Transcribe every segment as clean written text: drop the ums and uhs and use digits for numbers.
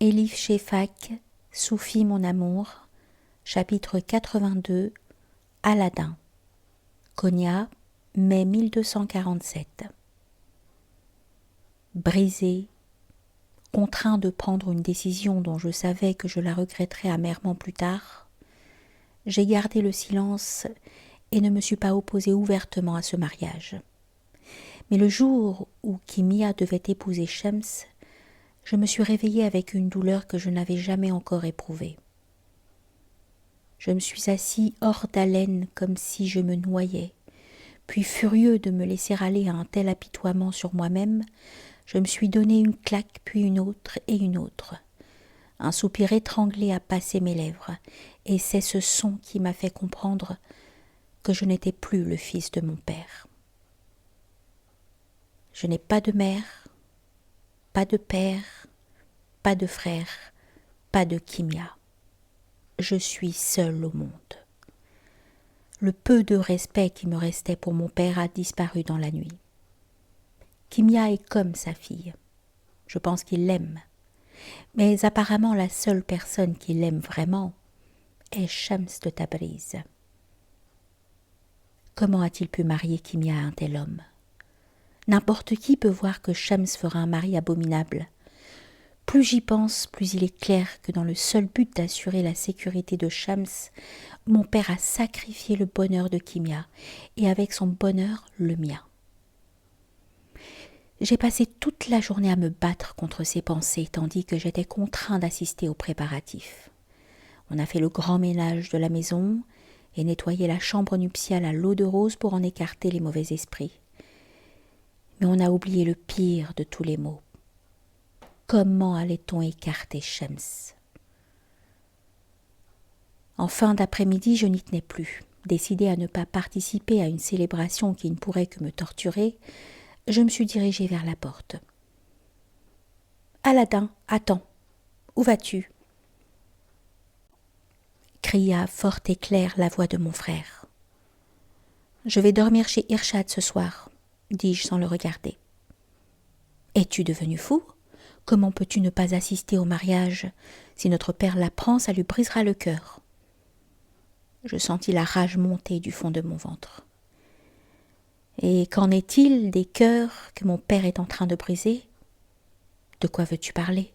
Elif Shefak, Soufi mon amour, chapitre 82, Aladin. Konya, mai 1247. Brisé, contraint de prendre une décision dont je savais que je la regretterais amèrement plus tard, j'ai gardé le silence et ne me suis pas opposée ouvertement à ce mariage. Mais le jour où Kimia devait épouser Shems, je me suis réveillée avec une douleur que je n'avais jamais encore éprouvée. Je me suis assis hors d'haleine comme si je me noyais, puis furieux de me laisser aller à un tel apitoiement sur moi-même, je me suis donné une claque puis une autre et une autre. Un soupir étranglé a passé mes lèvres, et c'est ce son qui m'a fait comprendre que je n'étais plus le fils de mon père. Je n'ai pas de mère, pas de père, pas de frère, pas de Kimia. Je suis seule au monde. Le peu de respect qui me restait pour mon père a disparu dans la nuit. Kimia est comme sa fille. Je pense qu'il l'aime. Mais apparemment la seule personne qui l'aime vraiment est Shems de Tabriz. Comment a-t-il pu marier Kimia à un tel homme? N'importe qui peut voir que Shems fera un mari abominable. Plus j'y pense, plus il est clair que dans le seul but d'assurer la sécurité de Shems, mon père a sacrifié le bonheur de Kimia, et avec son bonheur, le mien. J'ai passé toute la journée à me battre contre ces pensées, tandis que j'étais contraint d'assister aux préparatifs. On a fait le grand ménage de la maison et nettoyé la chambre nuptiale à l'eau de rose pour en écarter les mauvais esprits. Mais on a oublié le pire de tous les maux. Comment allait-on écarter Shems? En fin d'après-midi, je n'y tenais plus. Décidée à ne pas participer à une célébration qui ne pourrait que me torturer, je me suis dirigée vers la porte. « Aladin, attends. Où vas-tu » cria fort et clair la voix de mon frère. « Je vais dormir chez Irshad ce soir, » dis-je sans le regarder. « Es-tu devenu fou ? Comment peux-tu ne pas assister au mariage ? Si notre père l'apprend, ça lui brisera le cœur. » Je sentis la rage monter du fond de mon ventre. « Et qu'en est-il des cœurs que mon père est en train de briser ? De quoi veux-tu parler ?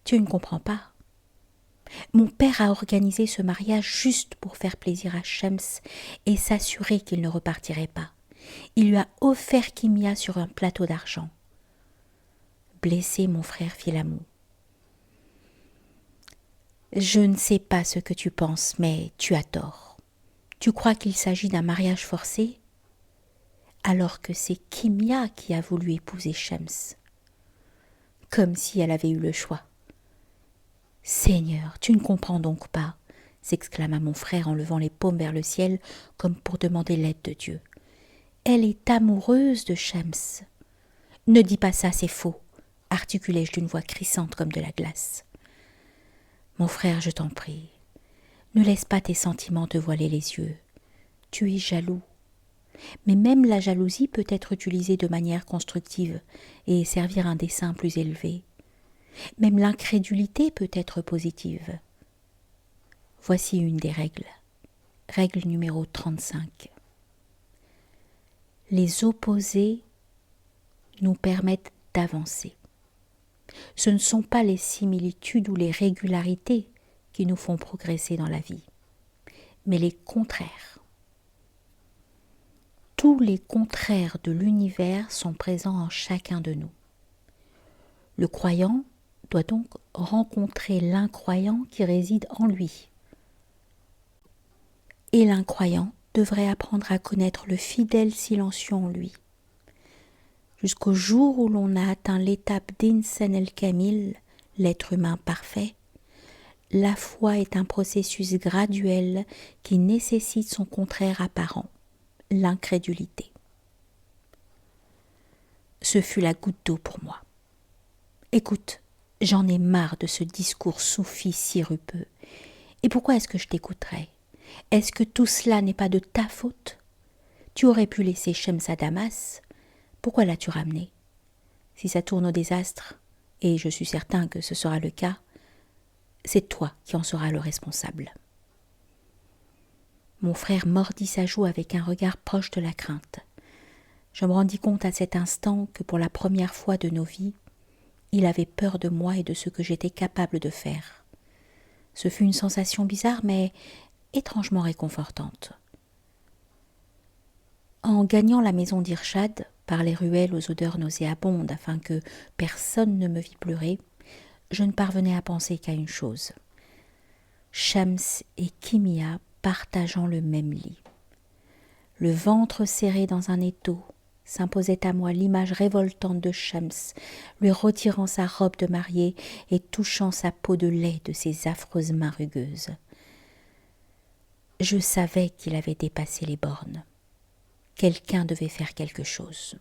Tu ne comprends pas. Mon père a organisé ce mariage juste pour faire plaisir à Shems et s'assurer qu'il ne repartirait pas. Il lui a offert Kimia sur un plateau d'argent. » Blessé, mon frère fit la moue. « Je ne sais pas ce que tu penses, mais tu as tort. Tu crois qu'il s'agit d'un mariage forcé ? Alors que c'est Kimia qui a voulu épouser Shems. Comme si elle avait eu le choix. »« Seigneur, tu ne comprends donc pas » s'exclama mon frère en levant les paumes vers le ciel comme pour demander l'aide de Dieu. « Elle est amoureuse de Shems. »« Ne dis pas ça, c'est faux » articulai-je d'une voix crissante comme de la glace. « Mon frère, je t'en prie, ne laisse pas tes sentiments te voiler les yeux. Tu es jaloux. Mais même la jalousie peut être utilisée de manière constructive et servir un dessein plus élevé. Même l'incrédulité peut être positive. Voici une des règles. Règle numéro 35. Les opposés nous permettent d'avancer. Ce ne sont pas les similitudes ou les régularités qui nous font progresser dans la vie, mais les contraires. Tous les contraires de l'univers sont présents en chacun de nous. Le croyant doit donc rencontrer l'incroyant qui réside en lui. Et l'incroyant devrait apprendre à connaître le fidèle silencieux en lui. Jusqu'au jour où l'on a atteint l'étape d'Insan el-Kamil, l'être humain parfait, la foi est un processus graduel qui nécessite son contraire apparent, l'incrédulité. Ce fut la goutte d'eau pour moi. Écoute, j'en ai marre de ce discours soufi sirupeux. Et pourquoi est-ce que je t'écouterais ? Est-ce que tout cela n'est pas de ta faute ? Tu aurais pu laisser Shems à Damas. Pourquoi l'as-tu ramené ? Si ça tourne au désastre, et je suis certain que ce sera le cas, c'est toi qui en seras le responsable. » Mon frère mordit sa joue avec un regard proche de la crainte. Je me rendis compte à cet instant que pour la première fois de nos vies, il avait peur de moi et de ce que j'étais capable de faire. Ce fut une sensation bizarre, mais étrangement réconfortante. En gagnant la maison d'Irshad, par les ruelles aux odeurs nauséabondes afin que personne ne me vît pleurer, je ne parvenais à penser qu'à une chose. Shams et Kimia partageant le même lit. Le ventre serré dans un étau, s'imposait à moi l'image révoltante de Shams, lui retirant sa robe de mariée et touchant sa peau de lait de ses affreuses mains rugueuses. Je savais qu'il avait dépassé les bornes. Quelqu'un devait faire quelque chose.